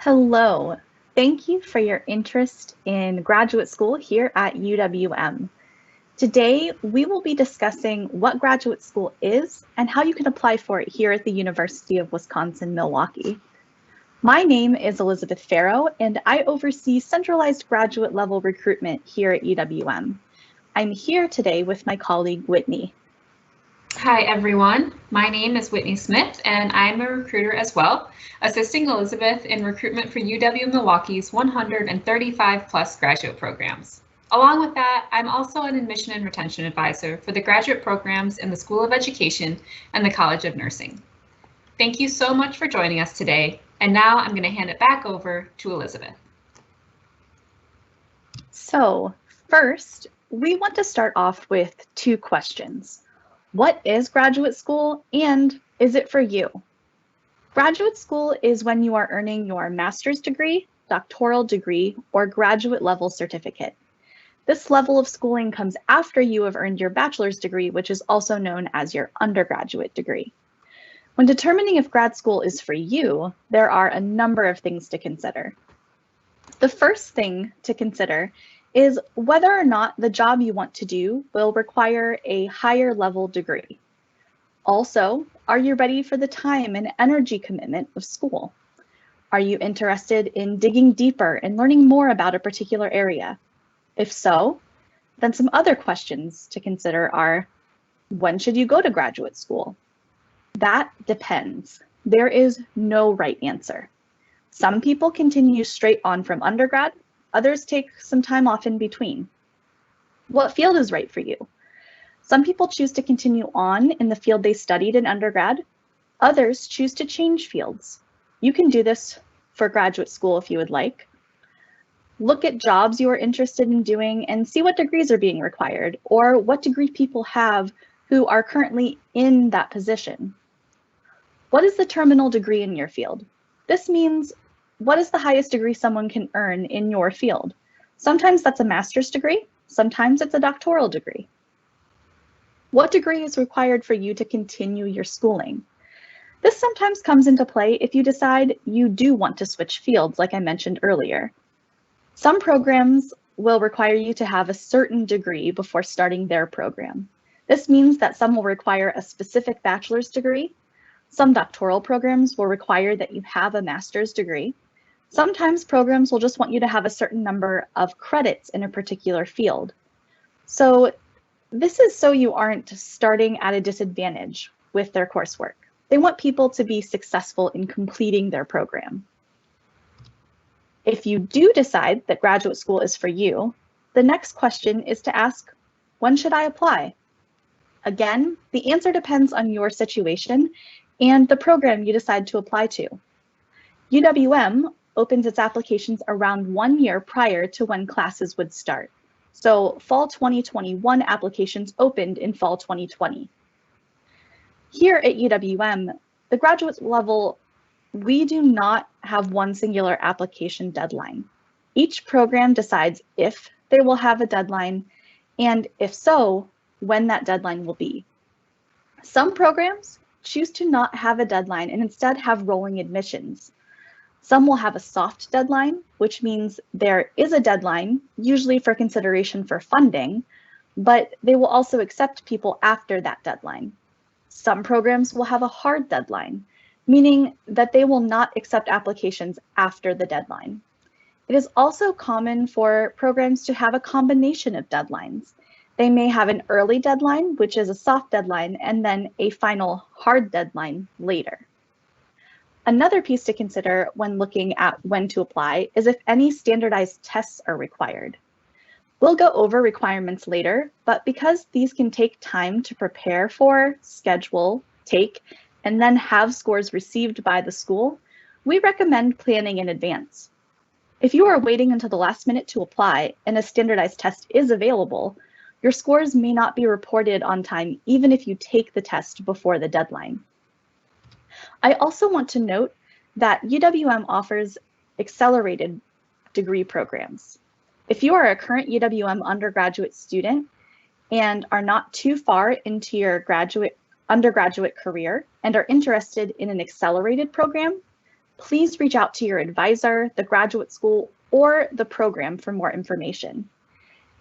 Hello. Thank you for your interest in graduate school here at UWM. Today, we will be discussing what graduate school is and how you can apply for it here at the University of Wisconsin-Milwaukee. My name is Elizabeth Farrow, and I oversee centralized graduate level recruitment here at UWM. I'm here today with my colleague, Whitney. Hi everyone, my name is Whitney Smith and I'm a recruiter as well, assisting Elizabeth in recruitment for UW-Milwaukee's 135 plus graduate programs. Along with that, I'm also an admission and retention advisor for the graduate programs in the School of Education and the College of Nursing. Thank you so much for joining us today, and now I'm going to hand it back over to Elizabeth. So first, we want to start off with two questions. What is graduate school, and is it for you? Graduate school is when you are earning your master's degree, doctoral degree, or graduate level certificate. This level of schooling comes after you have earned your bachelor's degree, which is also known as your undergraduate degree. When determining if grad school is for you, there are a number of things to consider. The first thing to consider is whether or not the job you want to do will require a higher level degree. Also, are you ready for the time and energy commitment of school? Are you interested in digging deeper and learning more about a particular area? If so, then some other questions to consider are, when should you go to graduate school? That depends. There is no right answer. Some people continue straight on from undergrad. Others take some time off in between. What field is right for you? Some people choose to continue on in the field they studied in undergrad. Others choose to change fields. You can do this for graduate school if you would like. Look at jobs you are interested in doing and see what degrees are being required or what degree people have who are currently in that position. What is the terminal degree in your field? This means what is the highest degree someone can earn in your field? Sometimes that's a master's degree, sometimes it's a doctoral degree. What degree is required for you to continue your schooling? This sometimes comes into play if you decide you do want to switch fields, like I mentioned earlier. Some programs will require you to have a certain degree before starting their program. This means that some will require a specific bachelor's degree. Some doctoral programs will require that you have a master's degree. Sometimes programs will just want you to have a certain number of credits in a particular field. So this is so you aren't starting at a disadvantage with their coursework. They want people to be successful in completing their program. If you do decide that graduate school is for you, the next question is to ask, when should I apply? Again, the answer depends on your situation and the program you decide to apply to. UWM opens its applications around 1 year prior to when classes would start. So fall 2021 applications opened in fall 2020. Here at UWM, the graduate level, we do not have one singular application deadline. Each program decides if they will have a deadline, and if so, when that deadline will be. Some programs choose to not have a deadline and instead have rolling admissions. Some will have a soft deadline, which means there is a deadline, usually for consideration for funding, but they will also accept people after that deadline. Some programs will have a hard deadline, meaning that they will not accept applications after the deadline. It is also common for programs to have a combination of deadlines. They may have an early deadline, which is a soft deadline, and then a final hard deadline later. Another piece to consider when looking at when to apply is if any standardized tests are required. We'll go over requirements later, but because these can take time to prepare for, schedule, take, and then have scores received by the school, we recommend planning in advance. If you are waiting until the last minute to apply and a standardized test is available, your scores may not be reported on time even if you take the test before the deadline. I also want to note that UWM offers accelerated degree programs. If you are a current UWM undergraduate student and are not too far into your undergraduate career and are interested in an accelerated program, please reach out to your advisor, the graduate school, or the program for more information.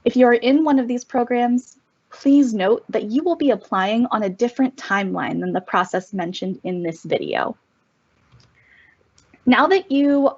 If you are in one of these programs, please note that you will be applying on a different timeline than the process mentioned in this video. Now that you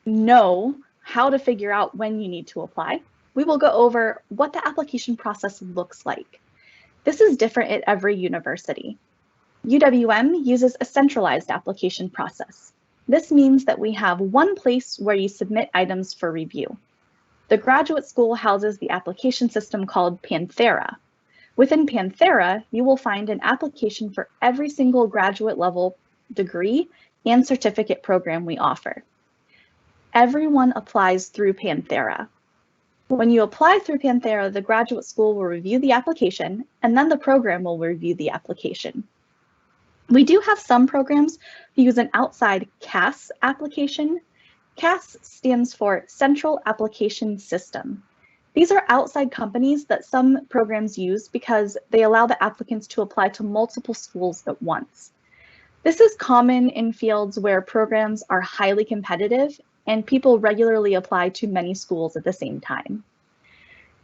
know how to figure out when you need to apply, we will go over what the application process looks like. This is different at every university. UWM uses a centralized application process. This means that we have one place where you submit items for review. The graduate school houses the application system called Panthera. Within Panthera, you will find an application for every single graduate level degree and certificate program we offer. Everyone applies through Panthera. When you apply through Panthera, the graduate school will review the application, and then the program will review the application. We do have some programs who use an outside CAS application. CAS stands for Central Application System. These are outside companies that some programs use because they allow the applicants to apply to multiple schools at once. This is common in fields where programs are highly competitive and people regularly apply to many schools at the same time.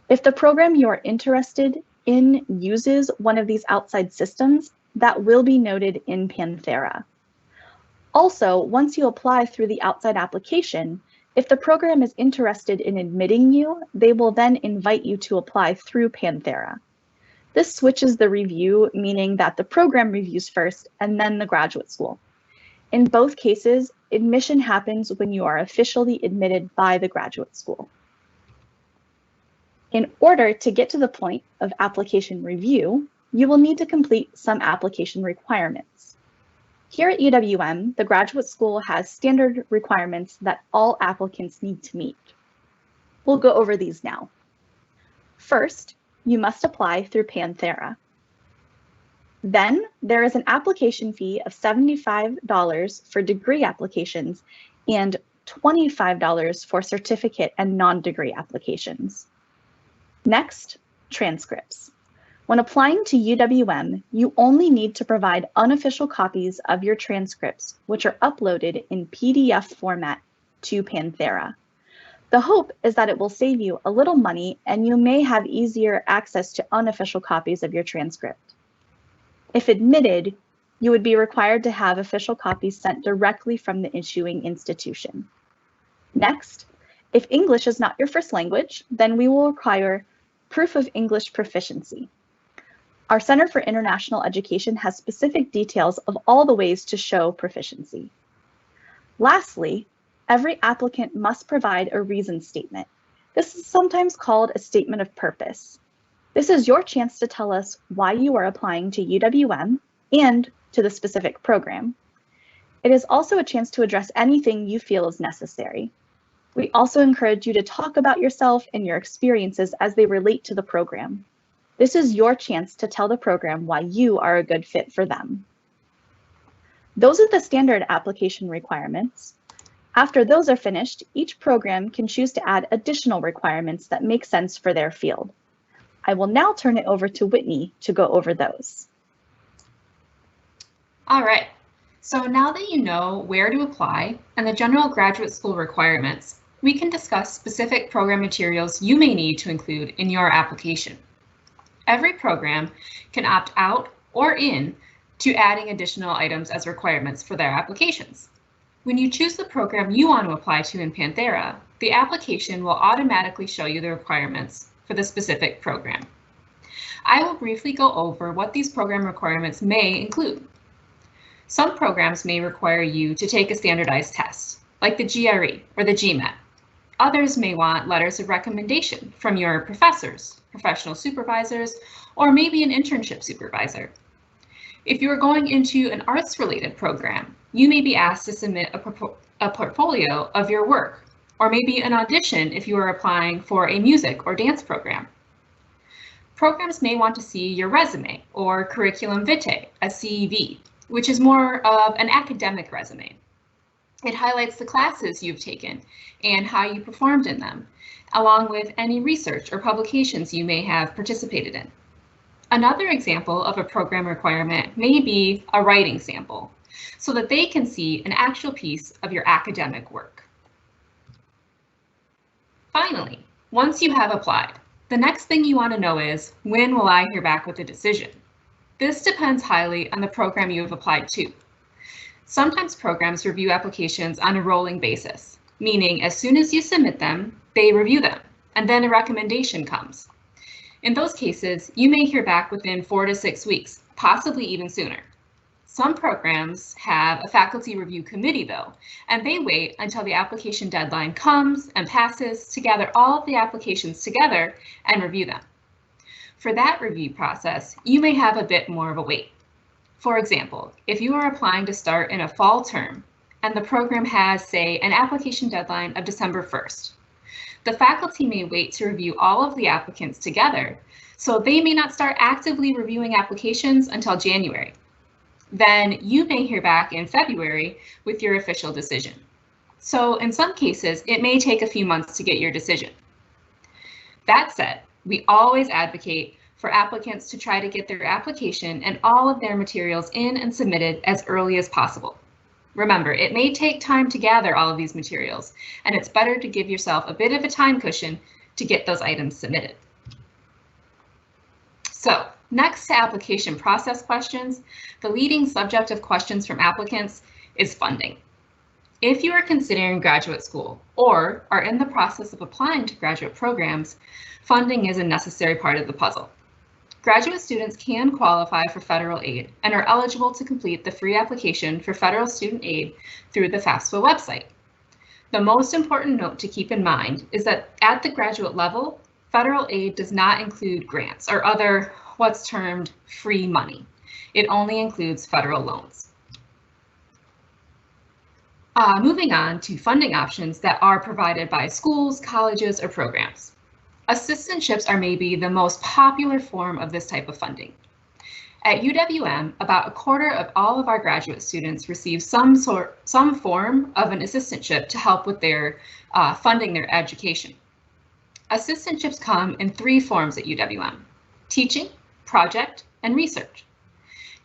If the program you are interested in uses one of these outside systems, that will be noted in Panthera. Also, once you apply through the outside application, if the program is interested in admitting you, they will then invite you to apply through Panthera. This switches the review, meaning that the program reviews first and then the graduate school. In both cases, admission happens when you are officially admitted by the graduate school. In order to get to the point of application review, you will need to complete some application requirements. Here at UWM, the graduate school has standard requirements that all applicants need to meet. We'll go over these now. First, you must apply through Panthera. Then there is an application fee of $75 for degree applications and $25 for certificate and non-degree applications. Next, transcripts. When applying to UWM, you only need to provide unofficial copies of your transcripts, which are uploaded in PDF format to Panthera. The hope is that it will save you a little money and you may have easier access to unofficial copies of your transcript. If admitted, you would be required to have official copies sent directly from the issuing institution. Next, if English is not your first language, then we will require proof of English proficiency. Our Center for International Education has specific details of all the ways to show proficiency. Lastly, every applicant must provide a reason statement. This is sometimes called a statement of purpose. This is your chance to tell us why you are applying to UWM and to the specific program. It is also a chance to address anything you feel is necessary. We also encourage you to talk about yourself and your experiences as they relate to the program. This is your chance to tell the program why you are a good fit for them. Those are the standard application requirements. After those are finished, each program can choose to add additional requirements that make sense for their field. I will now turn it over to Whitney to go over those. All right, so now that you know where to apply and the general graduate school requirements, we can discuss specific program materials you may need to include in your application. Every program can opt out or in to adding additional items as requirements for their applications. When you choose the program you want to apply to in Panthera, the application will automatically show you the requirements for the specific program. I will briefly go over what these program requirements may include. Some programs may require you to take a standardized test, like the GRE or the GMAT. Others may want letters of recommendation from your professors, professional supervisors, or maybe an internship supervisor. If you are going into an arts-related program, you may be asked to submit a portfolio of your work, or maybe an audition if you are applying for a music or dance program. Programs may want to see your resume or curriculum vitae, a CEV, which is more of an academic resume. It highlights the classes you've taken and how you performed in them, along with any research or publications you may have participated in. Another example of a program requirement may be a writing sample. so that they can see an actual piece of your academic work. Finally, once you have applied, the next thing you want to know is, when will I hear back with a decision? This depends highly on the program you have applied to. Sometimes programs review applications on a rolling basis, meaning as soon as you submit them, they review them, and then a recommendation comes. In those cases, you may hear back within 4 to 6 weeks, possibly even sooner. Some programs have a faculty review committee though, and they wait until the application deadline comes and passes to gather all of the applications together and review them. For that review process, you may have a bit more of a wait. For example, if you are applying to start in a fall term and the program has, say, an application deadline of December 1st, the faculty may wait to review all of the applicants together, so they may not start actively reviewing applications until January. Then you may hear back in February with your official decision. So in some cases, it may take a few months to get your decision. That said, we always advocate for applicants to try to get their application and all of their materials in and submitted as early as possible. Remember, it may take time to gather all of these materials, and it's better to give yourself a bit of a time cushion to get those items submitted. So, next to application process questions, the leading subject of questions from applicants is funding. If you are considering graduate school or are in the process of applying to graduate programs, funding is a necessary part of the puzzle. Graduate students can qualify for federal aid and are eligible to complete the free application for federal student aid through the FAFSA website. The most important note to keep in mind is that at the graduate level, federal aid does not include grants or other what's termed free money. It only includes federal loans. Moving on to funding options that are provided by schools, colleges, or programs. Assistantships are maybe the most popular form of this type of funding. At UWM, about a quarter of all of our graduate students receive some form of an assistantship to help with their funding their education. Assistantships come in 3 forms at UWM: teaching, project, and research.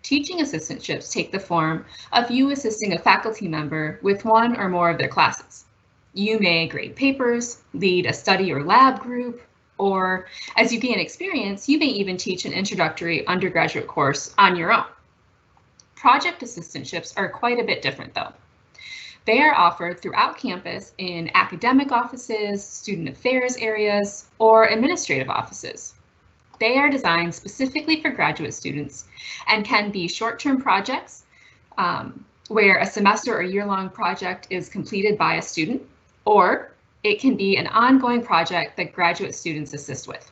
Teaching assistantships take the form of you assisting a faculty member with one or more of their classes. You may grade papers, lead a study or lab group, or as you gain experience, you may even teach an introductory undergraduate course on your own. Project assistantships are quite a bit different though. They are offered throughout campus in academic offices, student affairs areas, or administrative offices. They are designed specifically for graduate students and can be short-term projects where a semester or year-long project is completed by a student, or it can be an ongoing project that graduate students assist with.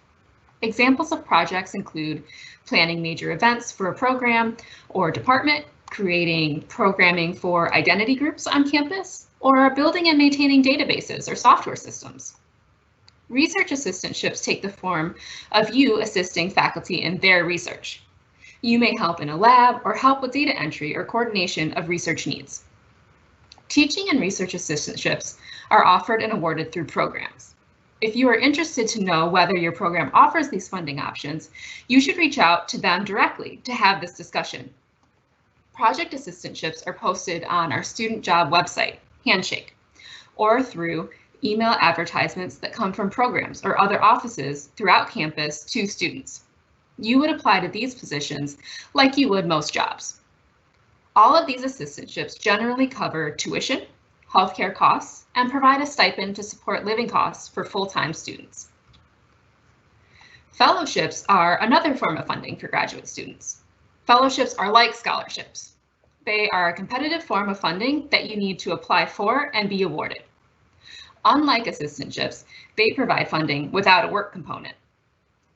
Examples of projects include planning major events for a program or department, creating programming for identity groups on campus, or building and maintaining databases or software systems. Research assistantships take the form of you assisting faculty in their research. You may help in a lab or help with data entry or coordination of research needs. Teaching and research assistantships are offered and awarded through programs. If you are interested to know whether your program offers these funding options, you should reach out to them directly to have this discussion. Project assistantships are posted on our student job website, Handshake, or through email advertisements that come from programs or other offices throughout campus to students. You would apply to these positions like you would most jobs. All of these assistantships generally cover tuition, healthcare costs, and provide a stipend to support living costs for full-time students. Fellowships are another form of funding for graduate students. Fellowships are like scholarships. They are a competitive form of funding that you need to apply for and be awarded. Unlike assistantships, they provide funding without a work component.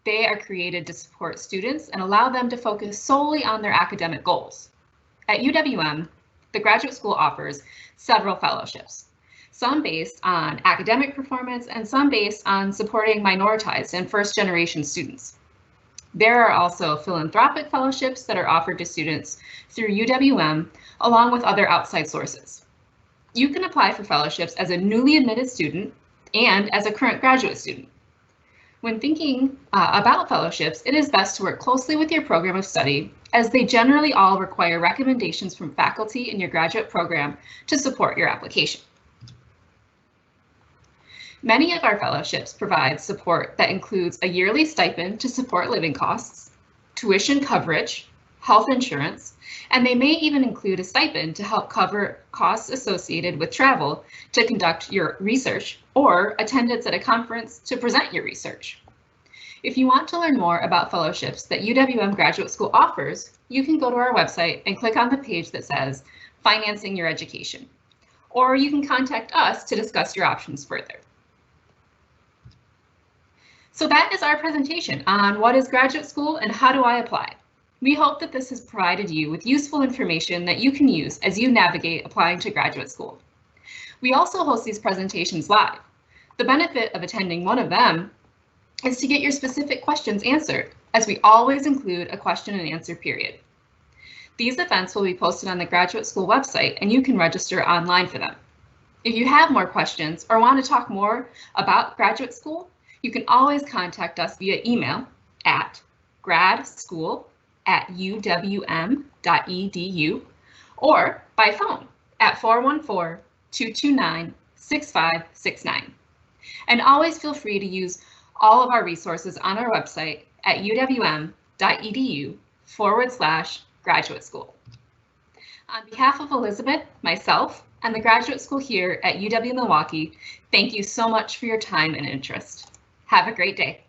They are created to support students and allow them to focus solely on their academic goals. At UWM, the graduate school offers several fellowships, some based on academic performance and some based on supporting minoritized and first-generation students. There are also philanthropic fellowships that are offered to students through UWM, along with other outside sources. You can apply for fellowships as a newly admitted student and as a current graduate student. When thinking about fellowships, it is best to work closely with your program of study, as they generally all require recommendations from faculty in your graduate program to support your application. Many of our fellowships provide support that includes a yearly stipend to support living costs, tuition coverage, health insurance, and they may even include a stipend to help cover costs associated with travel to conduct your research or attendance at a conference to present your research. If you want to learn more about fellowships that UWM Graduate School offers, you can go to our website and click on the page that says Financing Your Education, or you can contact us to discuss your options further. So that is our presentation on what is graduate school and how do I apply. We hope that this has provided you with useful information that you can use as you navigate applying to graduate school. We also host these presentations live. The benefit of attending one of them is to get your specific questions answered, as we always include a question and answer period. These events will be posted on the graduate school website and you can register online for them. If you have more questions or want to talk more about graduate school, you can always contact us via email at gradschool@uwm.edu or by phone at 414-229-6569. And always feel free to use all of our resources on our website at uwm.edu/graduate school. On behalf of Elizabeth, myself, and the graduate school here at UW-Milwaukee, thank you so much for your time and interest. Have a great day.